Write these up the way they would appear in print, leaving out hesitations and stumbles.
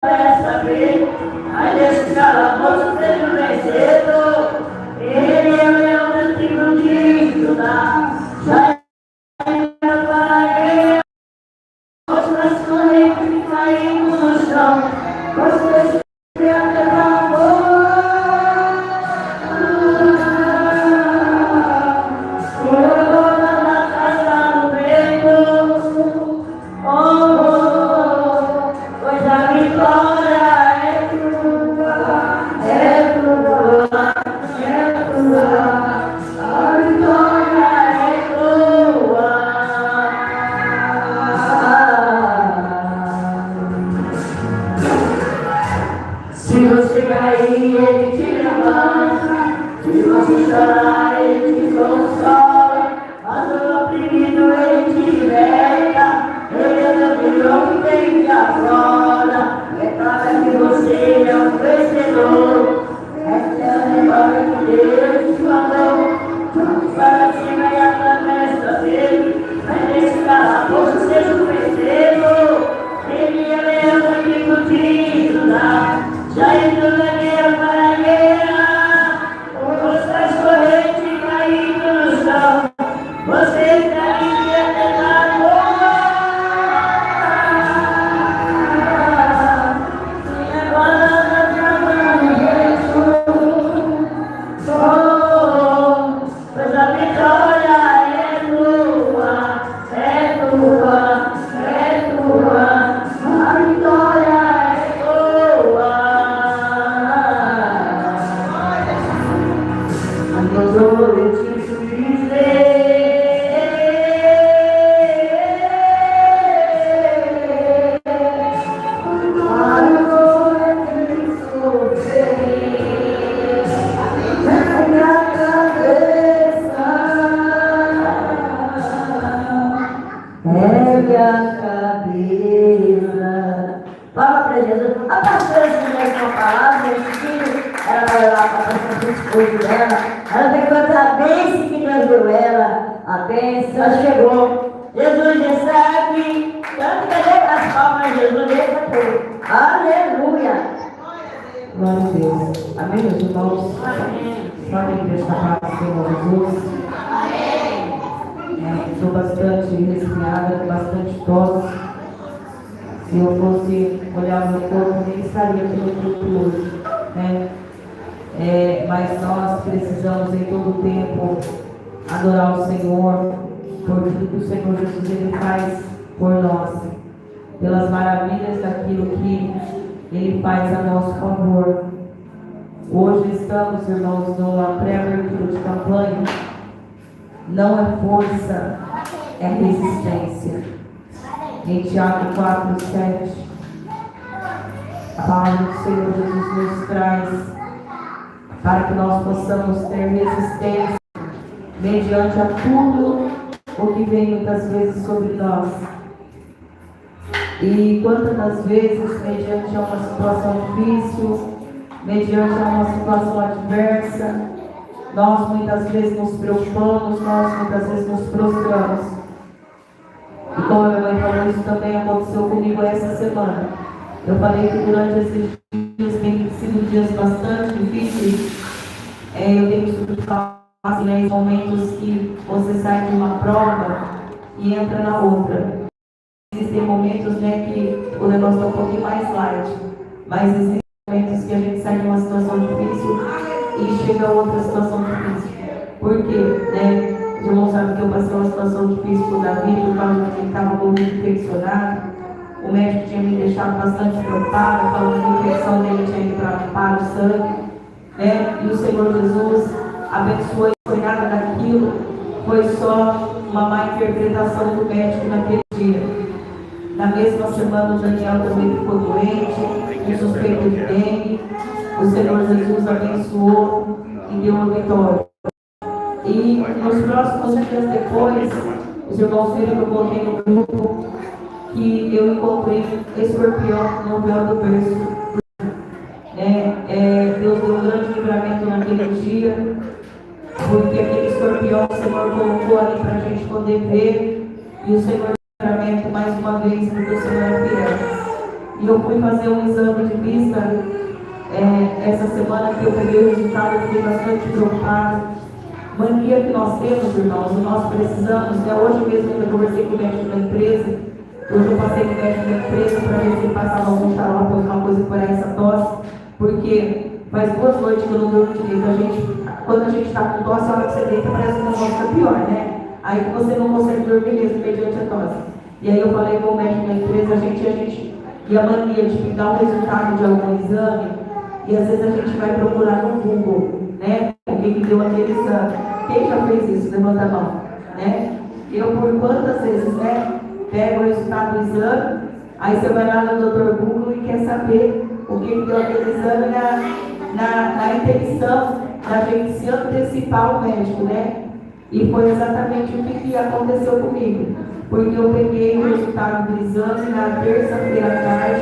Dessa vez, aí esse calabouço seja vencido. Ele é o leão do trigo de Judá. Já é para ele, as correntes caindo no chão. Você se acabou. Se você cair, ele te levanta. Se você chorar, ele te consola. Mas o oprimido, ele te liberta. Ele é o vilão que tem de afora. Declara que você é um vencedor. Essa é a memória que Deus te mandou. Vamos para cima e atravessa dele. Mas nesse calabouço seja o vencedor. Ele é o leão do trigo de Judá. Já entrou na guerra para a guerra, as correntes caindo no chão, você está livre até na boa. E agora na cama Jesus, pois a vitória é tua, é tua, é tua, a vitória é tua. Eu te dizer, agora que sofrer, na minha cabeça, ergue a cabeça. Fala para Jesus. A pastora se deu uma palavra, ela vai lá para o esposo dela. Ela vai contar a bênção que Deus deu ela. A bênção, ela chegou. Jesus está aqui. Tanto que deu as palmas, Jesus deu para tudo. Aleluia. Glória a Deus. Amém, meus irmãos? Amém. Podem prestar paz, Senhor Jesus. Amém. Estou bastante resfriada, com bastante tosse. Se eu fosse olhar o meu corpo, nem estaria aqui no culto hoje, né? Mas nós precisamos em todo tempo adorar o Senhor por tudo que o Senhor Jesus ele faz por nós, pelas maravilhas daquilo que Ele faz a nosso favor. Hoje estamos, irmãos, numa pré-abertura de campanha. Não é força, é resistência. Em Tiago 4:7, a palavra do Senhor Jesus nos traz para que nós possamos ter resistência mediante a tudo o que vem muitas vezes sobre nós. E quantas das vezes, mediante a uma situação difícil, mediante a uma situação adversa, nós muitas vezes nos preocupamos, nós muitas vezes nos prostramos. E como a minha mãe falou, isso também aconteceu comigo essa semana. Eu falei que durante esses dias têm sido dias bastante difíceis. Eu tenho estudado assim, momentos que você sai de uma prova e entra na outra. Existem momentos, né, que o negócio está um pouquinho mais light, mas existem momentos que a gente sai de uma situação difícil e chega a outra situação difícil. Por quê? Né? Os irmãos sabem que eu passei uma situação difícil com o Davi, por causa de que ele estava muito infeccionado. O médico tinha me deixado bastante preocupada, falando que a infecção dele tinha ido para o sangue, né? E o Senhor Jesus abençoou e não foi nada daquilo, foi só uma má interpretação do médico naquele dia. Na mesma semana, o Daniel também ficou doente, com suspeita de dengue. O Senhor Jesus abençoou e deu uma vitória. E nos próximos dias depois, os irmãos viram que eu coloquei no grupo que eu encontrei escorpião no véu do berço. Deus deu um grande livramento naquele dia, porque aquele escorpião o Senhor colocou ali para a gente poder ver, e o Senhor deu livramento mais uma vez, porque o Senhor é fiel. E eu fui fazer um exame de vista essa semana que eu peguei o resultado, eu fiquei bastante preocupada. Mania que nós temos, irmãos, e nós precisamos, né? Hoje mesmo eu conversei com o médico da empresa, hoje eu passei com o médico da empresa para ver se ele passava algum xarope ou alguma coisa para essa tosse, porque faz 2 noites que eu não durmo direito. Quando a gente está com tosse, a hora que você deita parece que o negócio está pior, né? Aí que você não consegue dormir mesmo mediante a tosse. E aí eu falei com o médico da empresa, e a mania de pegar o resultado de algum exame, e às vezes a gente vai procurar no Google, né? Quem que deu aquele exame? Quem já fez isso? Levanta a mão, né? Eu, por quantas vezes, né? Pego o resultado do exame, aí você vai lá no Dr. Google e quer saber o que deu aquele exame na intenção da gente se antecipar ao médico, né? E foi exatamente o que aconteceu comigo. Porque eu peguei o resultado do exame na terça-feira à tarde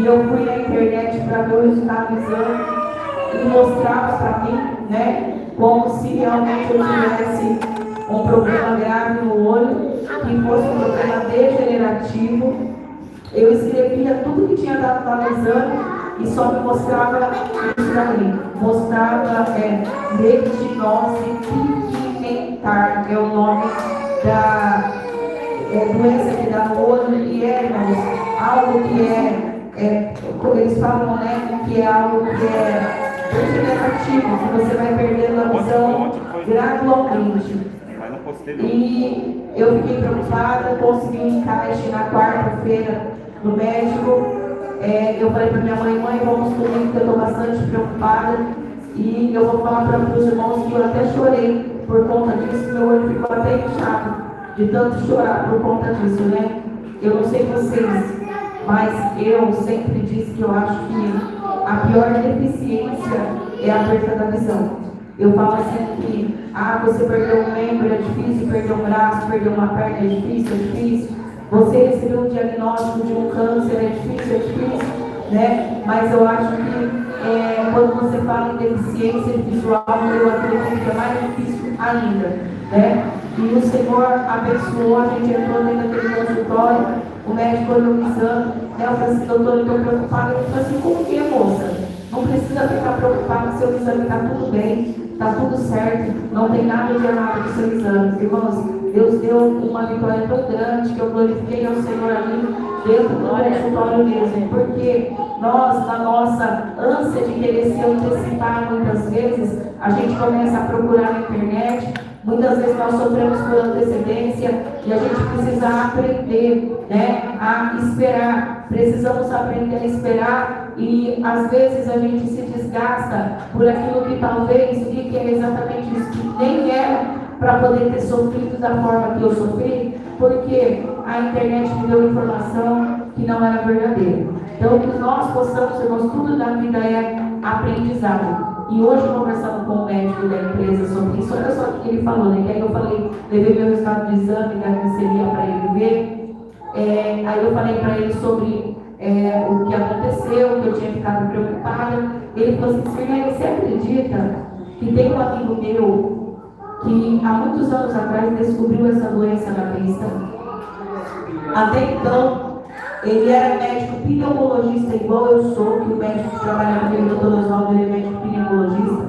e eu fui na internet para ver o resultado do exame e mostrava para mim, né, como se realmente eu tivesse um problema grave no olho, que fosse um problema degenerativo. Eu escrevia tudo que tinha dado lá no exame e só me mostrava isso para mim. Mostrava retinose pigmentar, é o nome da doença que dá no olho, e irmãos, algo que eles falam, né, que é algo que é degenerativo, que você vai perdendo a visão gradualmente. E eu fiquei preocupada, consegui um encaixe na quarta-feira no médico. Eu falei para minha mãe, vamos comigo, que eu estou bastante preocupada. E eu vou falar para os irmãos que eu até chorei por conta disso, meu olho ficou até inchado de tanto chorar por conta disso, né? Eu não sei vocês, mas eu sempre disse que eu acho que a pior deficiência é a perda da visão. Eu falo assim que, você perdeu um membro, é difícil, perdeu um braço, perdeu uma perna, é difícil. Você recebeu um diagnóstico de um câncer, é difícil, né? Mas eu acho que quando você fala em deficiência visual, eu acredito que é mais difícil ainda, né? E o Senhor abençoou, a gente entrou dentro daquele consultório, o médico olhou o exame, eu falei assim, doutor, eu estou preocupada. Ele falou assim, como que é, moça? Não precisa ficar preocupada, seu exame está tudo bem, está tudo certo, não tem nada de errado no seu exame. Irmãos, Deus deu uma vitória tão grande que eu glorifiquei ao Senhor ali dentro do consultório mesmo, porque nós, na nossa ânsia de querer se antecipar muitas vezes, a gente começa a procurar na internet. Muitas vezes nós sofremos por antecedência e a gente precisa aprender, né, a esperar. Precisamos aprender a esperar e às vezes a gente se desgasta por aquilo que talvez, o que é exatamente isso, que nem era para poder ter sofrido da forma que eu sofri, porque a internet me deu informação que não era verdadeira. Então, que nós possamos, irmãos, tudo da vida é aprendizado. E hoje, conversando com o médico da empresa sobre isso, olha só o que ele falou, né? Que aí eu falei, levei meu resultado do exame da glicemia para ele ver. Aí eu falei para ele sobre o que aconteceu, que eu tinha ficado preocupada. Ele falou assim, Sirlene, você acredita que tem um amigo meu que há muitos anos atrás descobriu essa doença na vista? Até então, ele era médico pneumologista, igual eu sou, que o médico que trabalha comigo, o Dr. Oswaldo, ele é médico pneumologista.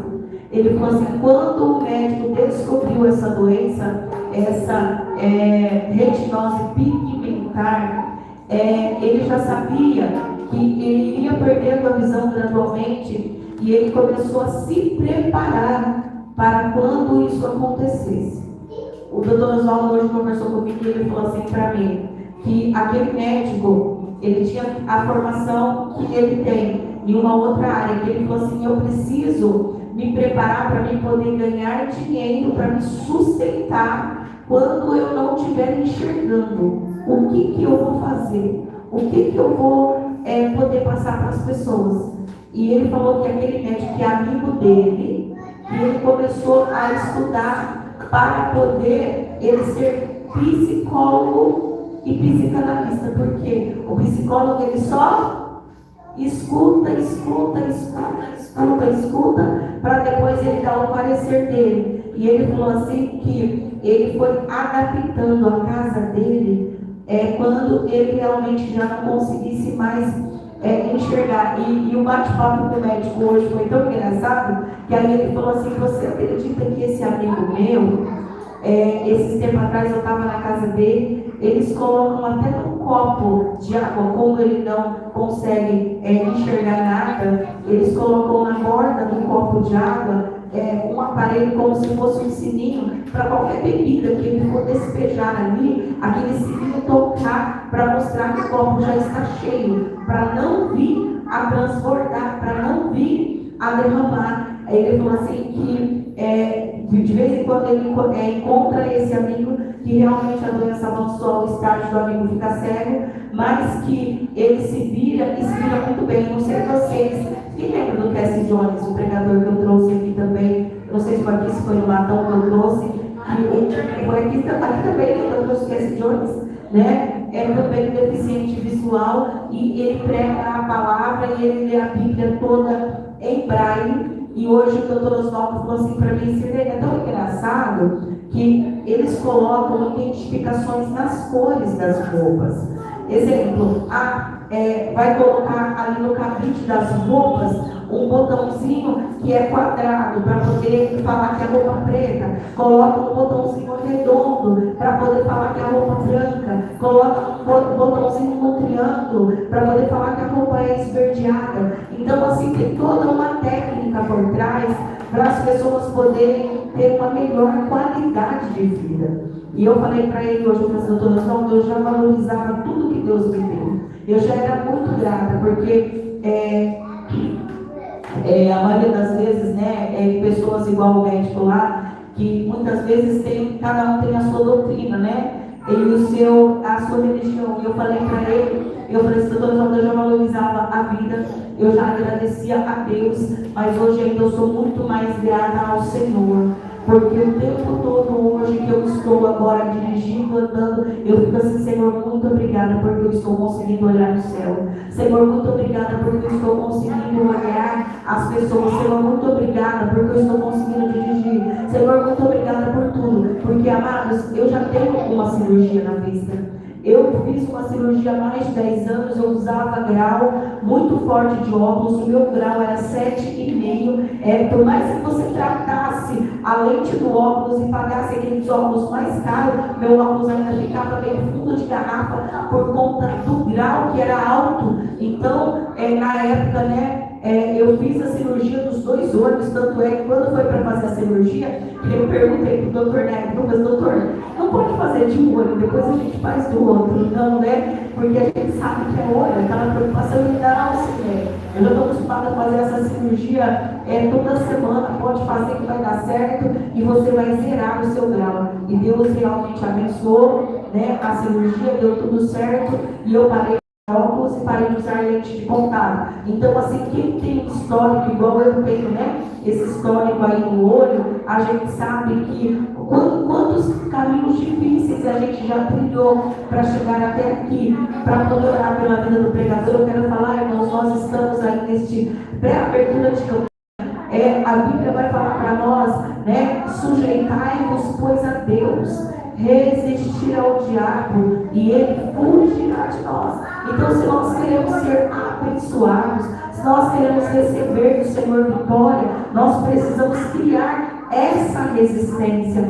Ele falou assim, quando o médico descobriu essa doença, essa retinose pigmentar, ele já sabia que ele ia perdendo a visão gradualmente e ele começou a se preparar para quando isso acontecesse. O Dr. Oswaldo hoje conversou comigo e ele falou assim para mim, que aquele médico, ele tinha a formação que ele tem em uma outra área, que ele falou assim, eu preciso me preparar para mim poder ganhar dinheiro, para me sustentar quando eu não estiver enxergando. O que eu vou fazer? O que eu vou poder passar para as pessoas? E ele falou que aquele médico que é amigo dele, que ele começou a estudar para poder ele ser psicólogo e psicanalista, porque o psicólogo ele só escuta, para depois ele dar o parecer dele. E ele falou assim que ele foi adaptando a casa dele quando ele realmente já não conseguisse mais enxergar. E o bate-papo com o médico hoje foi tão engraçado, que aí ele falou assim: você acredita que esse amigo meu, esses tempos atrás eu estava na casa dele, eles colocam até num copo de água, como ele não consegue enxergar nada, eles colocam na borda do copo de água um aparelho como se fosse um sininho, para qualquer bebida que ele for despejar ali, aquele sininho tocar para mostrar que o copo já está cheio, para não vir a transbordar, para não vir a derramar. Ele falou assim que de vez em quando ele encontra esse amigo que realmente a doença avançou ao estágio do amigo ficar cego, mas que ele se vira e se vira muito bem. Não sei vocês, quem lembra do Cassie Jones, o pregador que eu trouxe aqui também? Não sei se foi aqui, se foi no Latão que eu trouxe. Foi aqui também, eu trouxe o Cassie Jones, né? É também deficiente visual e ele prega a palavra e ele lê a Bíblia toda em braille. E hoje o doutor Oswaldo falou assim para mim: é tão engraçado que eles colocam identificações nas cores das roupas. Exemplo, vai colocar ali no cabide das roupas um botãozinho que é quadrado para poder falar que é roupa preta, coloca um botãozinho redondo para poder falar que é roupa branca, coloca um botãozinho no triângulo para poder falar que a roupa é esverdeada. Então assim, tem toda uma técnica por trás para as pessoas poderem ter uma melhor qualidade de vida. E eu falei para ele hoje, eu já valorizava tudo que Deus me deu. Eu já era muito grata, porque a maioria das vezes, né, pessoas igual o médico lá, que muitas vezes cada um tem a sua doutrina, né, a sua religião. E eu falei para ele, eu já valorizava a vida, eu já agradecia a Deus, mas hoje ainda eu sou muito mais grata ao Senhor. Porque o tempo todo hoje que eu estou agora dirigindo, andando, eu fico assim: Senhor, muito obrigada porque eu estou conseguindo olhar no céu. Senhor, muito obrigada porque eu estou conseguindo olhar as pessoas. Senhor, muito obrigada porque eu estou conseguindo dirigir. Senhor, muito obrigada por tudo. Porque, amados, eu já tenho uma cirurgia na vista. Eu fiz uma cirurgia há mais de 10 anos, eu usava grau muito forte de óculos, o meu grau era 7,5. Por mais que você tratasse a lente do óculos e pagasse aqueles óculos mais caros, meu óculos ainda ficava meio fundo de garrafa por conta do grau que era alto. Então, na época, né, eu fiz a cirurgia dos 2 olhos, tanto é que quando foi para fazer a cirurgia, eu perguntei para o doutor Neto: mas doutor, não pode fazer de um olho, depois a gente faz do outro, não, né? Porque a gente sabe que é olho, aquela preocupação me dá auxílio. Eu já estou acostumada a fazer essa cirurgia toda semana, pode fazer que vai dar certo e você vai zerar o seu grau. E Deus realmente abençoou, né, a cirurgia, deu tudo certo e eu parei óculos e parei de usar lente de contato. Então, assim, quem tem um histórico igual eu tenho, né? Esse histórico aí no olho, a gente sabe que quantos caminhos difíceis a gente já trilhou para chegar até aqui, para poder orar pela vida do pregador. Eu quero falar, irmãos, nós estamos aí neste pré-abertura de campanha. A Bíblia vai falar para nós, né? Sujeitai-vos, pois, a Deus, resistir ao diabo e ele fugirá de nós. Então, se nós queremos ser abençoados, se nós queremos receber do Senhor vitória, nós precisamos criar essa resistência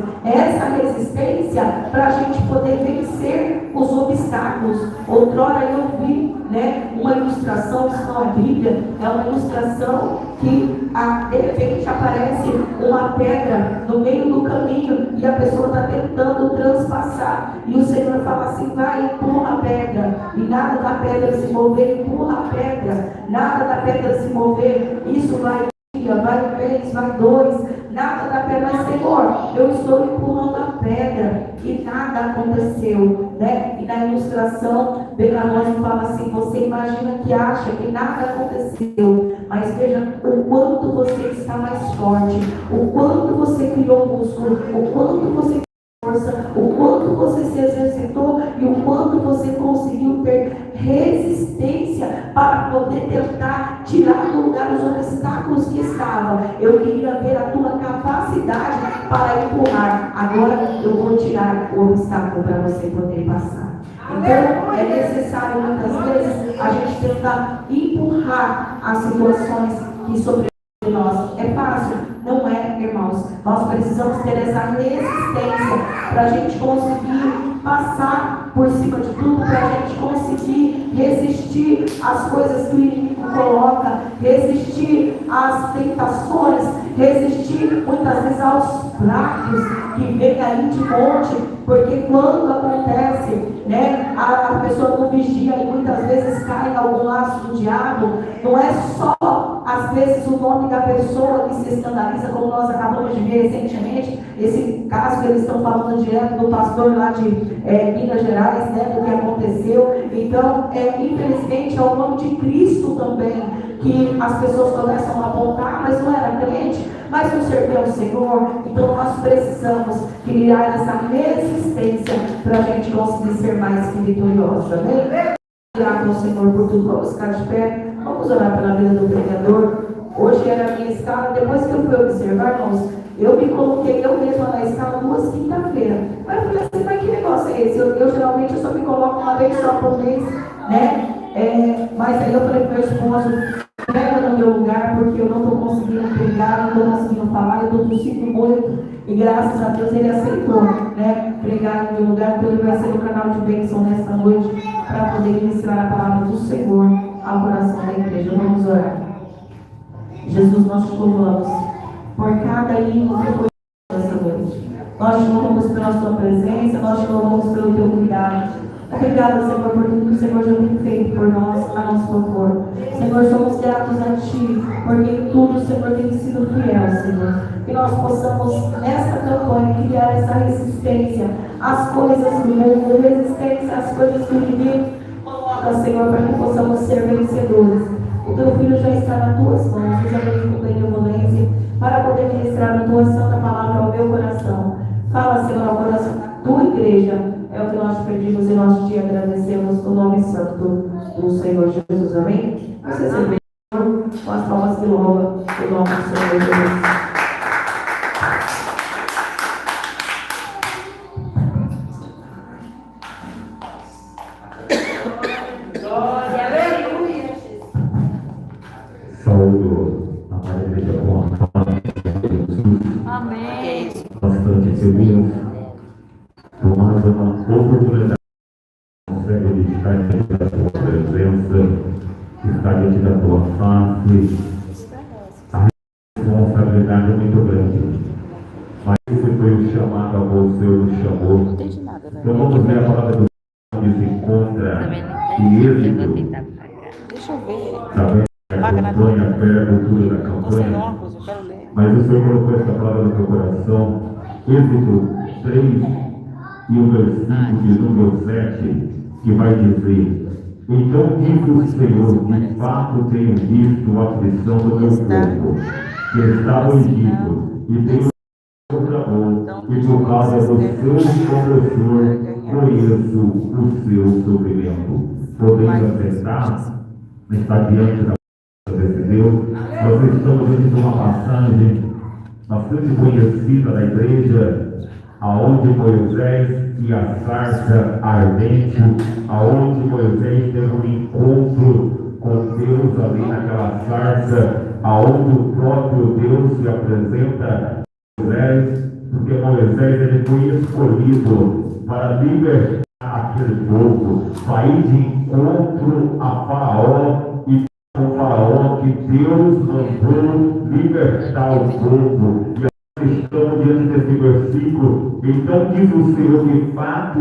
para a gente poder vencer os obstáculos. Outrora eu vi, né, uma ilustração, isso não é Bíblia, é uma ilustração que de repente aparece uma pedra no meio do caminho e a pessoa está tentando transpassar e o Senhor fala assim: vai, empurra a pedra, e nada da pedra se mover, empurra a pedra, nada da pedra se mover, isso vai um mês, vai 2, nada da pedra. Mas, Senhor, eu estou empurrando a pedra e nada aconteceu, né? E na ilustração, Begalhães fala assim: você imagina que acha que nada aconteceu, mas veja o quanto você está mais forte, o quanto você criou músculo, o quanto você força, o quanto você se exercitou e o quanto você conseguiu ter resistência para poder tentar tirar do lugar os obstáculos que estavam. Eu queria ver a tua capacidade para empurrar. Agora eu vou tirar o obstáculo para você poder passar. Então, é necessário muitas vezes a gente tentar empurrar as situações que sobre nós. É fácil? Não é, irmãos. Nós precisamos ter essa resistência para a gente conseguir passar por cima de tudo, para a gente conseguir resistir às coisas que o inimigo coloca, resistir às tentações, resistir muitas vezes aos pratos que vem aí de monte, porque quando acontece, né, a pessoa não vigia e muitas vezes cai em algum laço do diabo, não é só às vezes o nome da pessoa que se escandaliza, como nós acabamos de ver recentemente, esse caso que eles estão falando direto do pastor lá de Minas Gerais, né, do que aconteceu. Então, infelizmente, é o nome de Cristo também que as pessoas começam a apontar, mas não era crente, mas não serviu ao Senhor. Então, nós precisamos criar essa resistência para a gente conseguir ser mais que vitoriosos, amém? Orar ao Senhor por tudo. Vamos ficar de pé. Vamos orar pela vida do pregador. Hoje era a minha escala. Depois que eu fui observar, irmãos, eu me coloquei eu mesma na escala 2 quinta-feira. Mas eu falei assim, mas que negócio é esse? Eu geralmente eu só me coloco uma vez só por mês, né? Mas aí eu falei para o meu esposo, pega no meu lugar, porque eu não estou conseguindo pregar, não estou conseguindo falar, eu estou tossindo muito. E graças a Deus ele aceitou, né? Pregar no meu lugar, então ele vai ser o canal de bênção nesta noite, para poder ministrar a palavra do Senhor ao coração da igreja. Vamos orar. Jesus, nós te louvamos por cada hino que foi nessa noite. Nós te louvamos pela sua presença, nós te louvamos pelo teu cuidado. Obrigada, Senhor, por tudo que o Senhor já tem feito por nós, a nosso favor. Senhor, somos gratos a Ti, porque em tudo o Senhor tem sido fiel, Senhor. Que nós possamos, nesta campanha, criar essa resistência às coisas do mundo, resistência às coisas do inimigo. Coloca, Senhor, para que possamos ser vencedores. O Teu Filho já está nas Tuas mãos, usa ele com benevolência, para poder ministrar a Tua santa palavra ao meu coração. Fala, Senhor, ao coração da Tua igreja. É o que nós pedimos e nós te agradecemos no nome santo do Senhor Jesus. Amém? Você recebeu com as palmas que louvam o nome do Senhor Jesus. Saúdo a Maria Igreja com a palavra de Jesus. Amém. Bastante feliz por mais uma oportunidade de estar diante da tua presença, estar diante da tua face. A responsabilidade é muito grande, mas esse foi o chamado a você, o chamou. Então vamos ler a palavra do Senhor, onde se encontra e êxito. Deixa eu ver. Também a campanha, a abertura da campanha. Mas o Senhor colocou essa palavra no teu coração. Êxito 3 e o versículo de número 7, que vai dizer: então disse o Senhor, de fato tenho visto a aflição do meu povo, que está no Egito, e tenho outra boa, e por causa do seu opressor conheço o seu sofrimento. Podemos acessar, está diante da presença de Deus. Nós estamos diante de uma passagem bastante conhecida da igreja, aonde Moisés e a sarça ardente, aonde Moisés teve um encontro com Deus ali naquela sarça, aonde o próprio Deus se apresenta a Moisés, porque Moisés ele foi escolhido para libertar aquele povo, sair de encontro a Faraó e com Faraó que Deus mandou libertar o povo. Estamos diante desse versículo. Então diz o Senhor, de fato,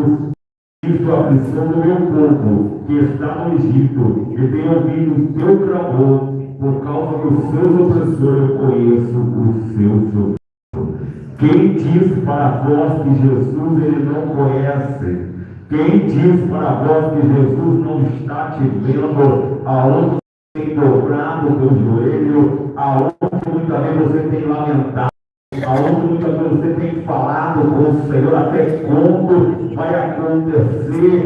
visto a aflição do meu povo, que está no Egito, e tenho ouvido o teu clamor, por causa dos seus opressores eu conheço o seu sofrimento. Quem diz para vós que Jesus ele não conhece? Quem diz para vós que Jesus não está te vendo aonde tem dobrado o teu joelho, aonde muitas vezes você tem lamentado, aonde muitas vezes você tem falado com o Senhor, até quando vai acontecer?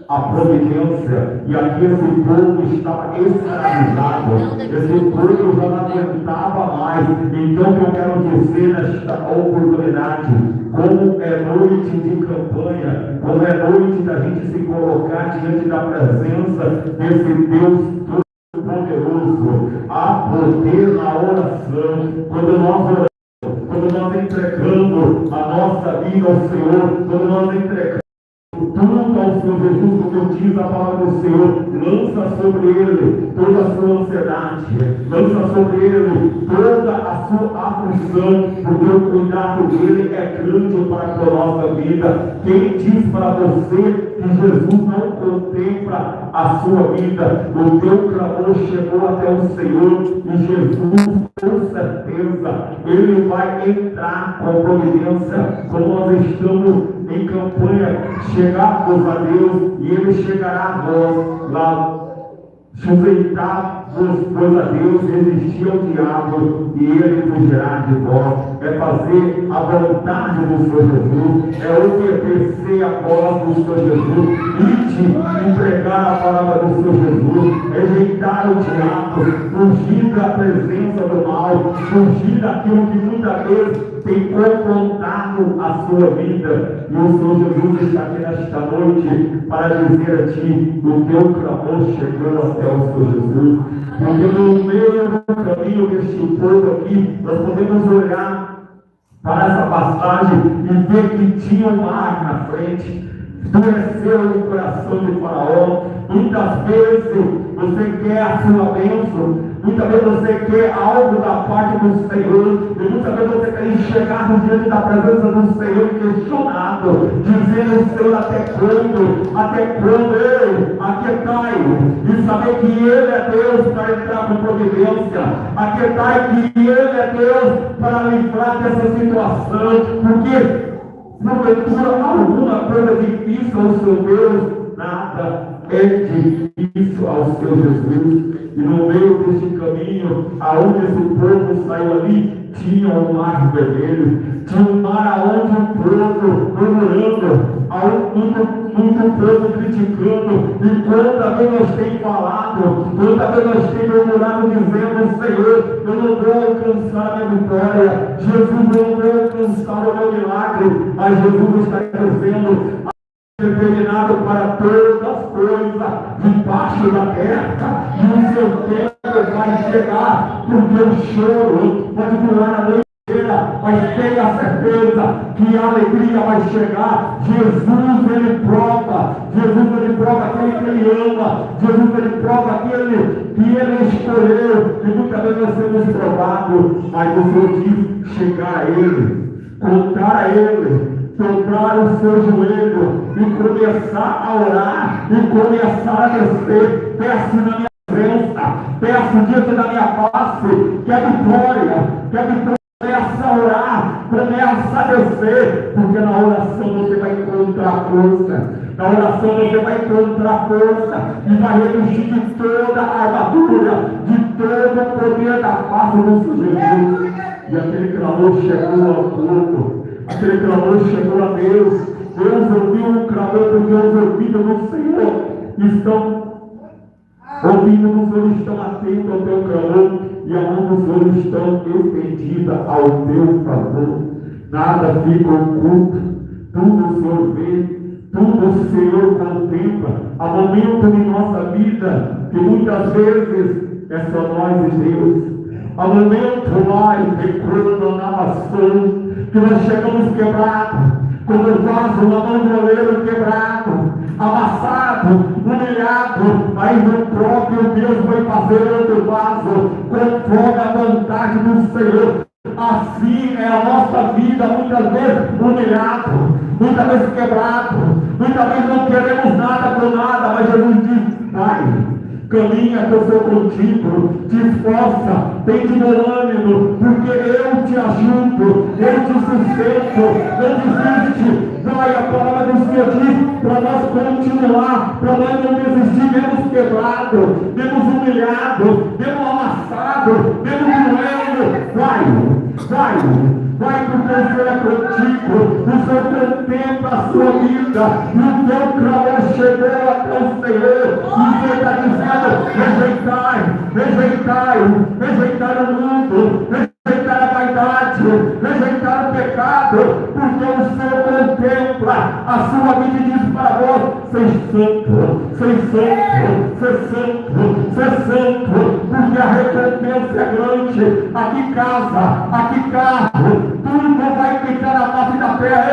a providência. E aqui esse povo estava escravizado. Esse povo já não aguentava mais. Então, o que eu quero dizer nesta oportunidade, como é noite de campanha, como é noite da gente se colocar diante da presença desse Deus poderoso, há poder na oração. Quando nós oramos, quando nós entregamos a nossa vida ao Senhor, quando nós entregamos tudo ao Senhor Jesus, como diz a palavra do Senhor, lança sobre ele toda a sua ansiedade, lança sobre ele toda a sua aflição, porque o cuidado dele é grande para a nossa vida. Quem diz para você que Jesus não contempla a sua vida? O teu clamor chegou até o Senhor e Jesus, com certeza, ele vai entrar com providência. Quando nós estamos em campanha, chegarmos a Deus e ele chegará a nós lá. Sujeitar-vos, pois, a Deus, resistir ao diabo e ele fugirá de vós. É fazer a vontade do Senhor Jesus, é obedecer a voz do Senhor Jesus, e entregar a palavra do Senhor Jesus, rejeitar o diabo, fugir da presença do mal, fugir daquilo que muitas vezes tem confrontado a sua vida. E o Senhor Jesus está aqui nesta noite para dizer a ti: o teu clamor chegou até o Senhor Jesus. Porque no meio do caminho deste povo aqui, nós podemos olhar para essa passagem e ver que tinha um mar na frente. Endureceu o coração de Faraó. Muitas vezes você quer a sua bênção, muitas vezes você quer algo da parte do Senhor, e muitas vezes você quer chegar diante da presença do Senhor questionado, dizendo: Senhor, até quando eu aquietai, e saber que Ele é Deus para entrar com providência, aquietai que Ele é Deus para livrar dessa situação, porque porventura alguma coisa difícil ao seu Deus, nada é difícil ao seu Jesus. E no meio deste caminho, aonde esse povo saiu ali, tinha um mar vermelho, tinha um mar aonde o povo murmurando, muito povo criticando, e quanta vez nós temos falado, quanta vez nós temos murmurado, dizendo: Senhor, eu não vou alcançar a minha vitória, Jesus, eu não vou alcançar o meu milagre. Mas Jesus está dizendo: determinado para todas as coisas debaixo da terra, e o seu tempo vai chegar, porque o choro pode durar a noite inteira, mas tenha certeza que a alegria vai chegar. Jesus, ele prova aquele que ele ama, Jesus, ele prova aquele que ele escolheu, e muitas vezes nós somos provados, mas o Senhor diz: chegar a ele, contar a ele, dobrar o seu joelho e começar a orar, e começar a descer. Peço na minha presença, peço diante da minha face, que a vitória, começa a orar, começa a descer, porque na oração você vai encontrar força, na oração você vai encontrar força, e vai revestir de toda a armadura, de todo o poder da face do Senhor Jesus. E aquele clamor chegou ao povo, aquele clamor chegou a Deus. Deus ouviu o clamor, porque os ouvidos do Senhor estão ouvindo, os olhos estão atentos ao teu clamor, e a mão dos olhos estão estendida ao teu favor. Nada fica oculto, tudo o Senhor vê, tudo o Senhor contempla. Há momentos em nossa vida que muitas vezes é só nós e Deus. Há momentos lá em recuo na nação, que nós chegamos quebrados, como o vaso na mão do oleiro quebrado, amassado, humilhado, mas o próprio Deus vai fazer outro vaso, conforme a vontade do Senhor. Assim é a nossa vida, muitas vezes humilhado, muitas vezes quebrado, muitas vezes não queremos nada por nada, mas Jesus diz: vai, caminha que eu sou contigo, te esforça, tem de bom ânimo, porque eu te ajudo, eu te sustento, não desiste. Vai, a palavra do Senhor diz para nós continuar, para nós não desistir, mesmo quebrado, mesmo humilhado, mesmo amassado, mesmo doendo. Vai, porque o Senhor é contigo, o Senhor contempla a sua vida, e o teu clamor chegou até rejeitar o mundo, rejeitar a vaidade, rejeitar o pecado, porque o Senhor contempla a sua vida e diz para vós: ser santo, ser santo, ser santo, ser santo, porque a recompensa é grande. Aqui casa, aqui carro, tudo vai ficar na face da terra.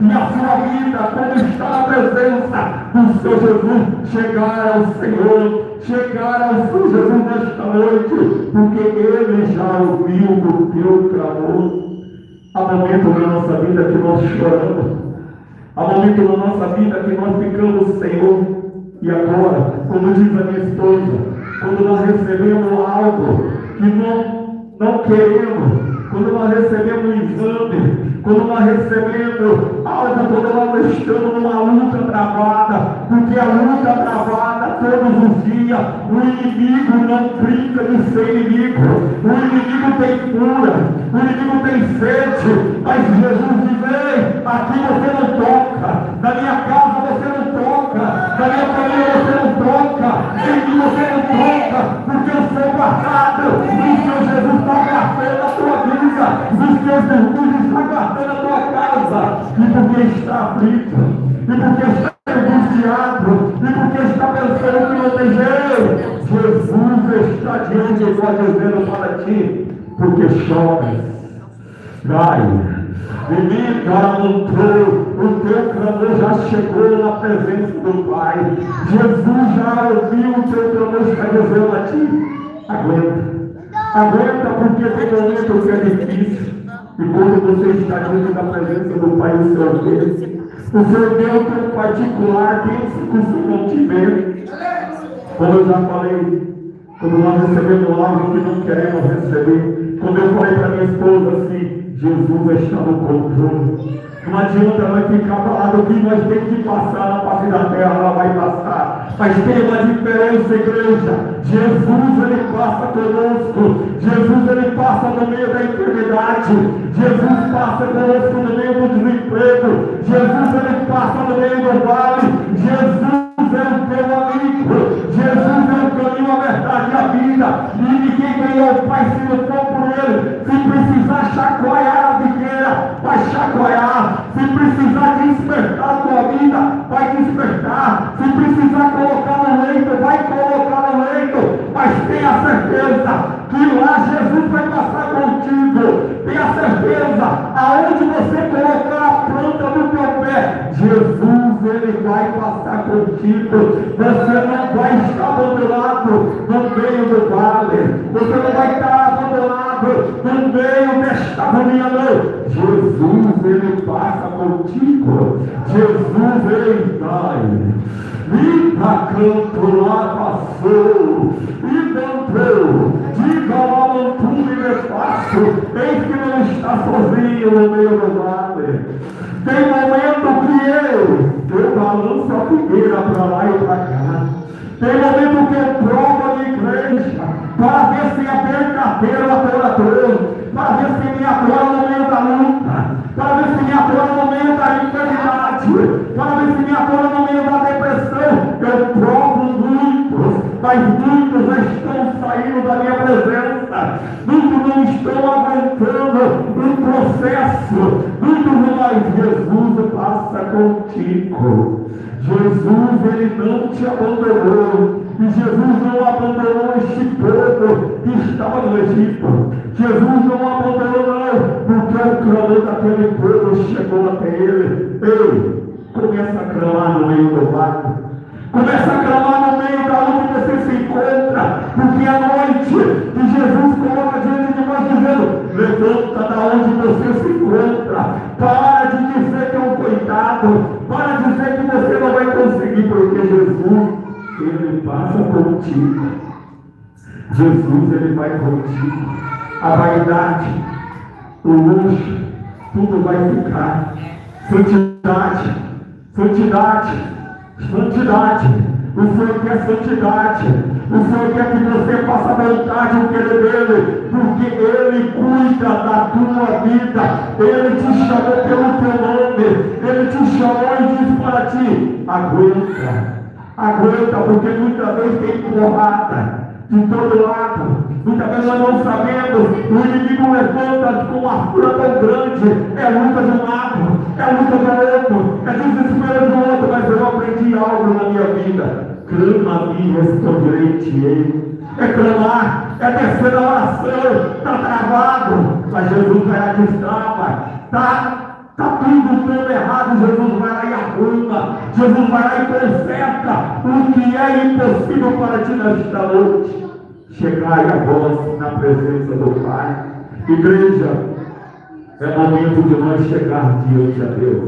E a sua vida, quando está na presença do Senhor Jesus, chegar ao Senhor, chegar ao Senhor Jesus nesta noite, porque Ele já ouviu o teu clamor. Há momentos na nossa vida que nós choramos, há momentos na nossa vida que nós ficamos: Senhor, e agora? Como diz a minha esposa, quando nós recebemos algo que não queremos, quando nós recebemos um exame, quando nós recebemos algo, quando nós estamos numa luta travada, porque a luta travada todos os dias, o inimigo não brinca de ser inimigo, o inimigo tem cura, o inimigo tem sede, mas Jesus diz: ei, aqui você não toca, na minha casa você não toca, na minha família você não toca, em mim você não toca, porque eu sou guardado, o Senhor Jesus está guardando a tua vida, os teus irmãos estão guardando a tua casa, e porque está aflito, e porque está angustiado, e porque está pensando que não tem jeito, Jesus está diante de nós dizendo para ti: porque choras, vai, menino, o teu clamor já chegou na presença do Pai, Jesus já ouviu o teu clamor, está dizendo a ti: aguenta, porque tem momento que é difícil. E quando você está diante da presença do Pai, o Senhor Deus em particular, pensa que o Senhor não te vê. Como eu já falei, quando nós recebemos algo que não queremos receber, quando eu falei para minha esposa assim: Jesus está no controle. Não adianta nós ficar falando que nós temos que passar na face da terra, ela vai passar. Mas tem uma diferença, igreja. Jesus, ele passa conosco. Jesus, ele passa no meio da enfermidade. Jesus passa conosco no meio do desemprego. Jesus, ele passa no meio do vale. Jesus é o teu amigo. Jesus é o caminho, a verdade e a vida. E ninguém ganhou o Pai se não for por ele. Se precisar chacoalhar a videira, vai chacoalhar. Se precisar despertar a tua vida, vai despertar. Se precisar colocar no leito, vai colocar no leito. Mas tenha certeza que lá Jesus vai passar contigo. Tenha certeza, aonde você colocar a planta do teu pé, Jesus, ele vai passar contigo. Você não vai estar abandonado no meio do vale. Você não vai estar abandonado no meio desta agonia, não. Jesus, ele passa contigo. Jesus, ele vai. Vida canto lá passou, e cantou, diga lá no túmulo e me faço, eis que não está sozinho no meio do vale. Tem momento que eu balanço a figueira para lá e para cá. Tem momento que eu provo a minha igreja para ver se a verdadeira adoradora, para ver se me adora no meio da luta, para ver se me adora no meio da enfermidade, para ver se me adora no meio da depressão. Eu provo muitos, mas muitos já estão saindo da minha presença, muitos não estão aguentando o processo, muitos não, mas Jesus passa contigo. Jesus, ele não te abandonou. E Jesus não abandonou este povo que estava no Egito. Jesus não abandonou, não, porque o clamor daquele povo chegou até ele. Ei, começa a clamar no meio do vale. Começa a clamar no meio da onde você se encontra. Porque à noite que Jesus coloca diante de nós dizendo: levanta da onde você se encontra. Para de dizer que é um coitado. Para de dizer que você não vai conseguir, porque Jesus, ele passa contigo. Jesus, ele vai contigo. A vaidade, o luxo, tudo vai ficar. Santidade, santidade, santidade. O Senhor quer santidade. O Senhor quer que você faça a vontade do querer dele, porque ele cuida da tua vida. Ele te chamou pelo teu nome. Ele te chamou e disse para ti: aguenta, aguenta, porque muitas vezes tem porrada de todo lado. muitas vezes nós não sabemos, o inimigo levanta com uma fúria tão grande, é luta de um lado, é luta do outro, é desespero do outro, mas eu aprendi algo na minha vida. Clama a mim, responderei-te-ei. É clamar, é descer na oração, está travado, mas Jesus vai lá e destrava, está tudo tão errado, Jesus vai lá e arruma, Jesus vai lá e conserta o que é impossível para ti nesta noite. Chegai a vós na presença do Pai. Igreja, é momento de nós chegar diante a Deus.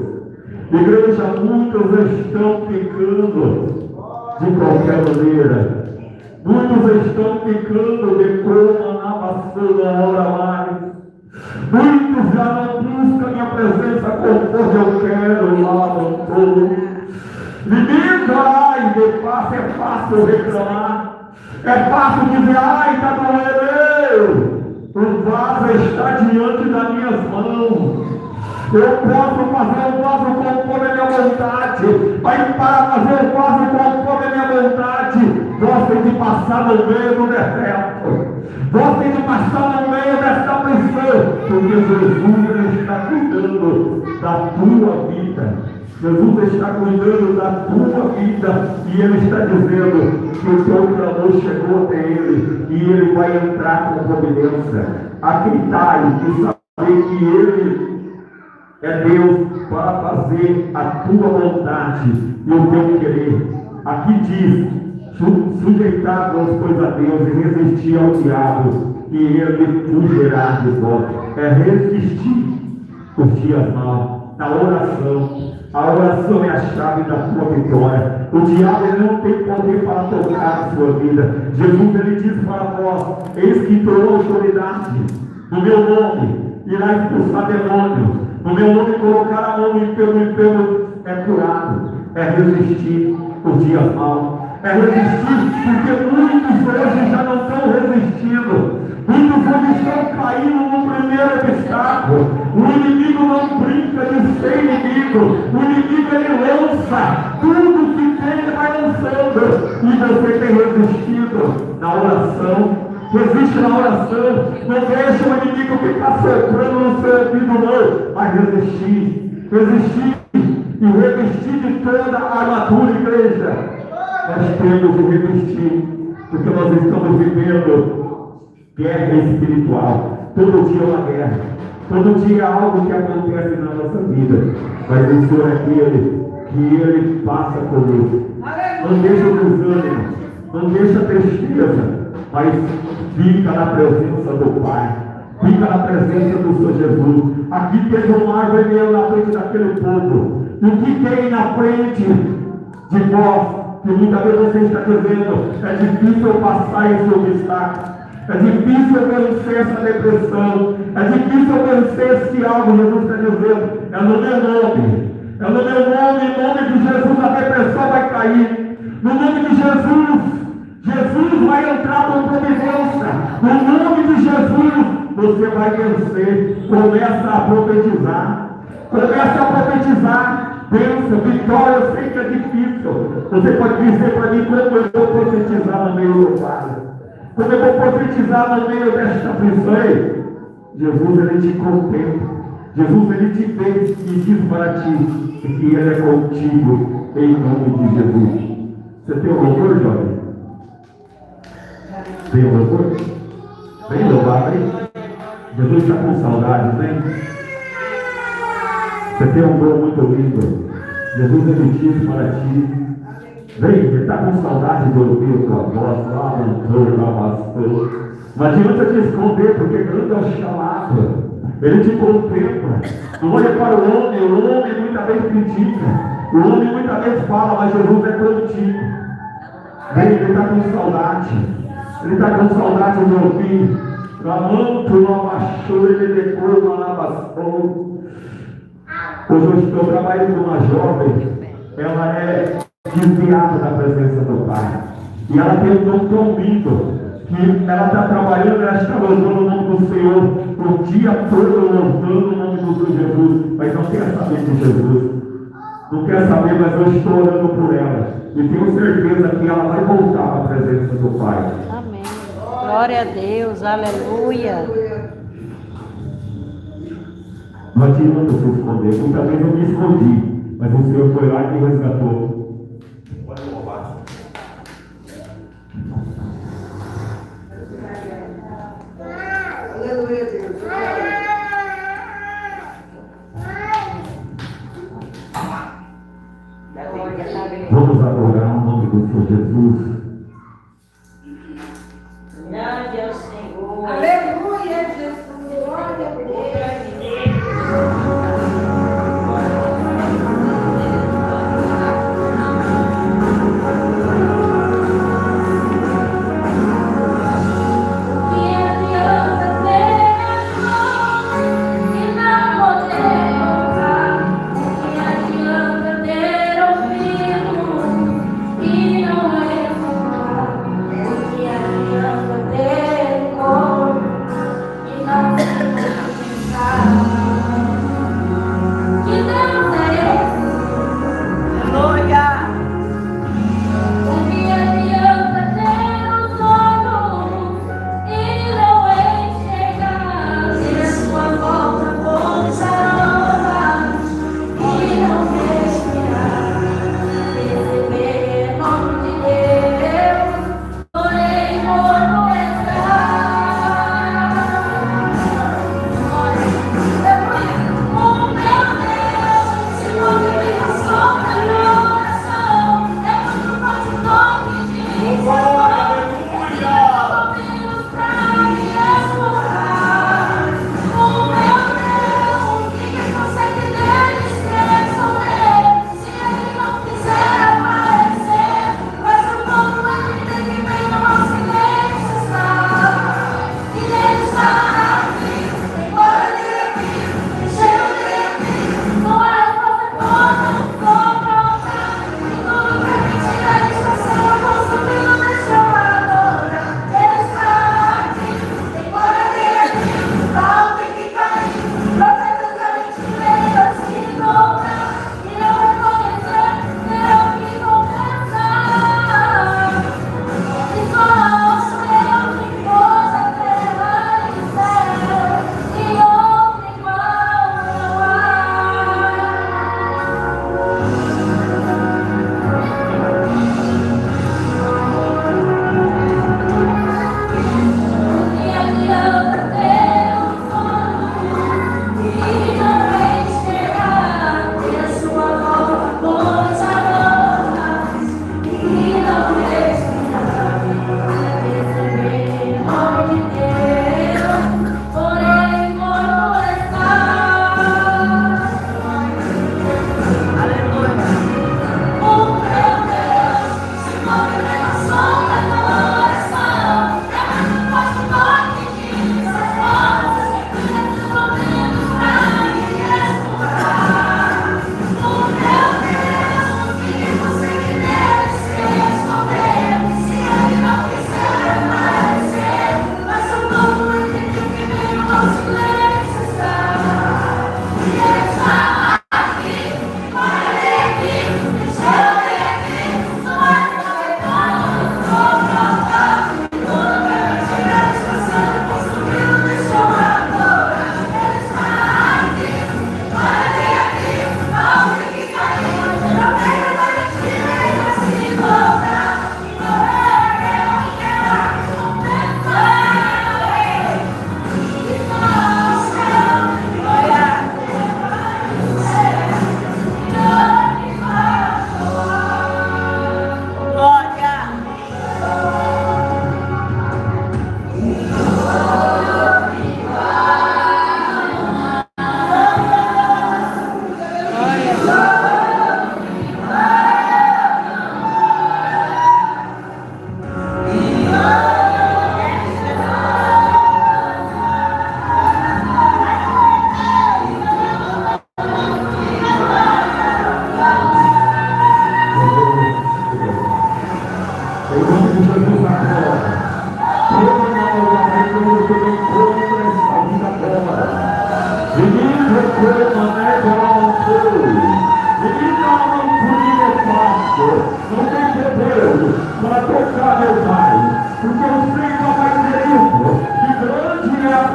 Igreja, muitos estão pecando de qualquer maneira. Muitos estão pecando de como na vassoura ora mais. Muitos já não buscam minha presença conforme eu quero lá no todo. Ninguém vai de fácil, é fácil reclamar. É fácil dizer, ai, está doendo. O vaso está diante das minhas mãos. Eu posso fazer o vaso conforme a minha vontade. Mas para fazer o vaso conforme a minha vontade, nós temos que passar no meio do deserto. Nós temos que passar no meio desta prisão. Porque Jesus está cuidando da tua vida. Jesus está cuidando da tua vida. E Ele está dizendo que o teu clamor chegou até Ele. E Ele vai entrar com providência. Acreditar e saber que Ele é Deus para fazer a tua vontade e o teu querer. Aqui diz, sujeitar-vos, pois, a Deus e resistir ao diabo, e ele fugirá de vós. É resistir os dias maus, na oração. A oração é a chave da tua vitória. O diabo ele não tem poder para tocar a sua vida. Jesus ele diz para nós, eis que dou autoridade no meu nome, irá expulsar demônios. No meu nome colocar a mão no enfermo é curado. É resistir os dias maus. É resistir, porque muitos hoje já não estão resistindo. Muitos hoje estão caindo no primeiro obstáculo. O inimigo não brinca de ser inimigo. O inimigo ele lança tudo que tem, ele vai lançando. E você tem resistido na oração. Resiste na oração, não deixa o inimigo ficar soprando no seu ouvido, não, mas resistir e revestir de toda a armadura, igreja. Nós temos que resistir, porque nós estamos vivendo guerra espiritual. Todo dia é uma guerra, todo dia é algo que acontece na nossa vida, mas o Senhor é aquele que Ele passa conosco. Não deixa o desânimo, não deixa a tristeza, mas fica na presença do Pai, fica na presença do Senhor Jesus. Aqui teve um mar vermelho na frente daquele povo. E o que tem na frente de nós, que muitas vezes você está dizendo, é difícil passar esse obstáculo, é difícil vencer essa depressão, é difícil vencer esse algo. Jesus está dizendo, é no meu nome, é no meu nome, em nome de Jesus a depressão vai cair, no nome de Jesus. Jesus vai entrar com providência. No nome de Jesus, você vai vencer. Começa a profetizar. Começa a profetizar. Bênção, vitória. Eu sei que é difícil. Você pode dizer para mim como eu vou profetizar no meio do vale. Como eu vou profetizar no meio desta prisão. Jesus, ele te contempla. Jesus, ele te vê e diz para ti que ele é contigo em nome de Jesus. Você tem um louvor, jovem? Tem um louvor? Vem louvar, hein? Jesus está com saudades, né? Você tem um dom muito lindo. Jesus ele diz para ti. Vem, ele está com saudade de ouvir a tua voz. Lá pastor. Não adianta te esconder, porque grande é o chamado. Ele te contempla. Não olha para o homem muitas vezes critica. O homem muitas vezes fala, mas Jesus é contigo. Vem, ele está com saudade. Ele está com saudade de ouvir. Ramanto não achou, ele depois não lavastou. Hoje eu estou trabalhando com uma jovem. Ela é desviada da presença do Pai. E ela tem um dom tão lindo. Que ela está trabalhando, ela está louvando o nome do Senhor. O dia todo louvando o nome do Senhor Jesus. Mas não quer saber de Jesus. Não quer saber, mas eu estou orando por ela. E tenho certeza que ela vai voltar à presença do Pai. Amém. Glória a Deus, aleluia. Não adianta se esconder. Muitas vezes eu me escondi, mas o Senhor foi lá e me resgatou. Pode louvar. Aleluia, Deus. Vamos adorar o nome do Senhor Jesus. Grande é o Senhor. Aleluia, Jesus. Glória a Deus.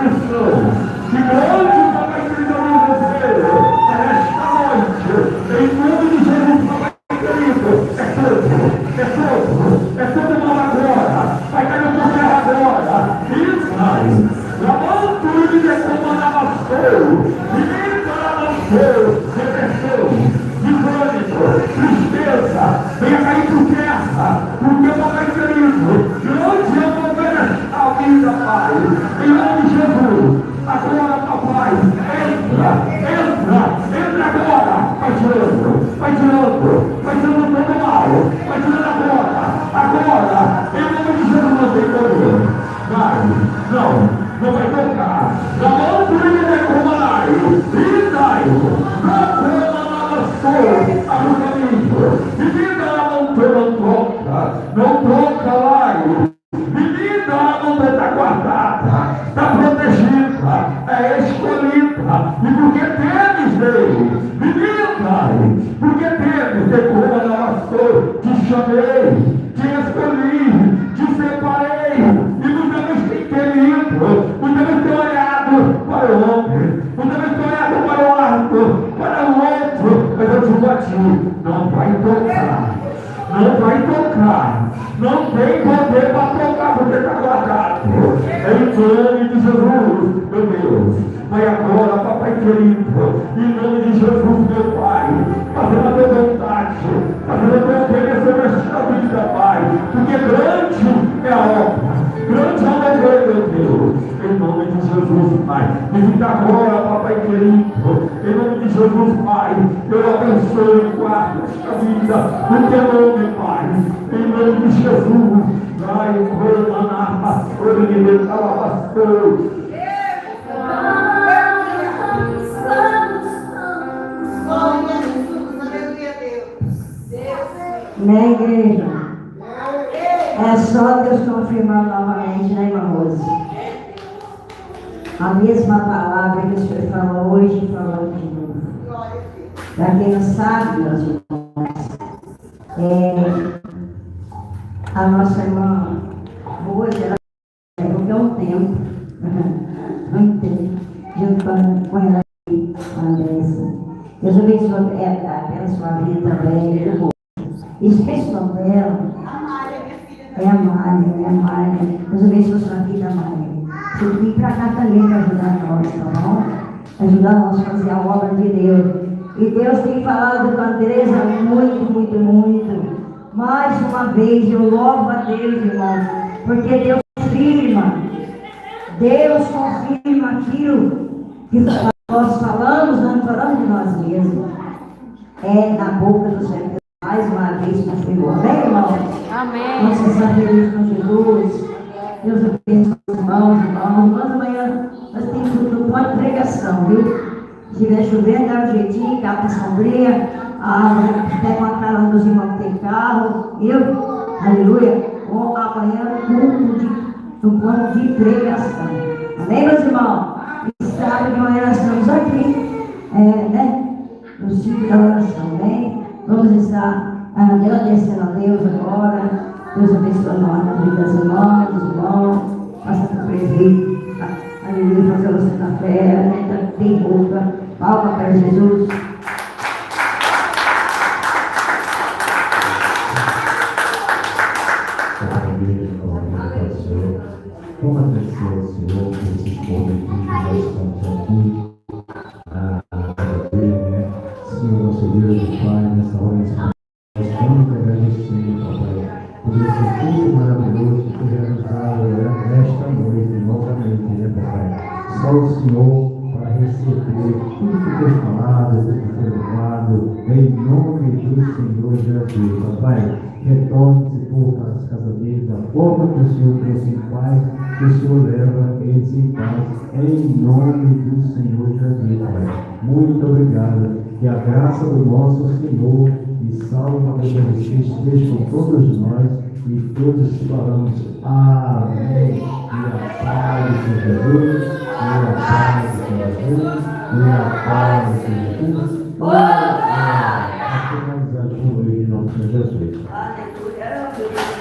missão. Que grande, Papai querido, é o desejo nesta noite. Em nome de Jesus, Papai querido, é todo mal agora. Vai cair por terra agora. Isso, lavando o líder como lavassou. E nem lavassou, reversão, desânimo, tristeza. Venha cair por terra. Porque, Papai querido, grande é o mover a vida, Pai. Em nome de Jesus. Agora, papai, entra agora, vai tirando todo mal, vai tirando agora, em nome de Jesus, não tem poder, não vai tocar, na mão do líder comandai, e dai, abre o caminho, menina, não toca lá, menina, não está guardada, está protegida, é escolhida, e porque temes dele, menina, porque temes, decora na pastor, te chamei, te escolhi, te separei, e muitas vezes tem querido, muitas vezes tem olhado para o homem, muitas vezes tem olhado para o alto, para o outro, mas eu digo a ti, não vai tocar. Não vai tocar, não tem poder para tocar, porque está guardado. Em nome de Jesus, meu Deus, vai agora, papai querido, em nome de Jesus, meu Pai, fazendo a tua vontade, fazendo a tua bênção nesta vida, Pai, porque grande é a obra, grande é o dever, meu Deus. Em nome de Jesus, Pai, visita agora, papai querido, em nome de Jesus, Pai, eu abençoe e guardo esta vida, no teu nome, Pai, em nome de Jesus, vai, coronar, pastor, e libertar, pastor. Né, igreja? É só Deus confirmar novamente, né, irmã Rose? A mesma palavra que o Senhor falou hoje, falou de novo. Para quem não sabe, meus irmãos, a nossa irmã Rose, ela porque um tempo, junto com ela aqui, com a Andressa. Deus abençoe a sua vida também. Esquece o nome dela. É a Mária. Deus abençoe a sua vida, Mária. Você tem que vir para cá também para ajudar nós, tá bom? Ajudar nós a fazer a obra de Deus. E Deus tem falado com a Andressa muito. Mais uma vez, eu louvo a Deus, irmãos, porque Deus confirma aquilo que nós falamos, não falamos de nós mesmos. É na boca do Senhor. Mais uma vez confirmou. Amém, irmãos? Amém. Nós estamos felizes com Jesus. Deus abençoe os irmãos. Amanhã nós temos um ponto de pregação, viu? Se estiver chovendo, dá um jeitinho, capa sombria. Até com a cara dos irmãos que tem carro. Aleluia. Amanhã um ponto de pregação. Amém, meus irmãos? E sabe que amanhã nós estamos aqui, no ciclo da oração, amém? Vamos estar agradecendo a Deus agora. Deus abençoe a vida das irmãs, dos irmãos. Faça com o presente. Aleluia, faça você na fé. Tem roupa. Palma para Jesus. Vamos agradecer ao Senhor por esse povo aqui que nós estamos aqui. Senhor, nosso Deus e Pai, nessa hora nós estamos agradecendo, Papai, por esse culto maravilhoso que foi realizado nesta noite, novamente, Papai. Só o Senhor para receber tudo que foi falado, tudo que foi louvado, em nome do Senhor Jesus, Papai. Retorne esse povo para as casas deles, da forma que o Senhor trouxe em paz, que o Senhor leva eles em paz, em nome do Senhor Jesus, Pai. Muito obrigado. Que a graça do nosso Senhor e salvo Jesus Cristo esteja com todos nós e todos falamos amém. E a paz do Senhor Jesus, e a paz do Senhor Jesus, e a paz do Senhor Jesus. Apenas a tua em nome de Jesus. Aleluia.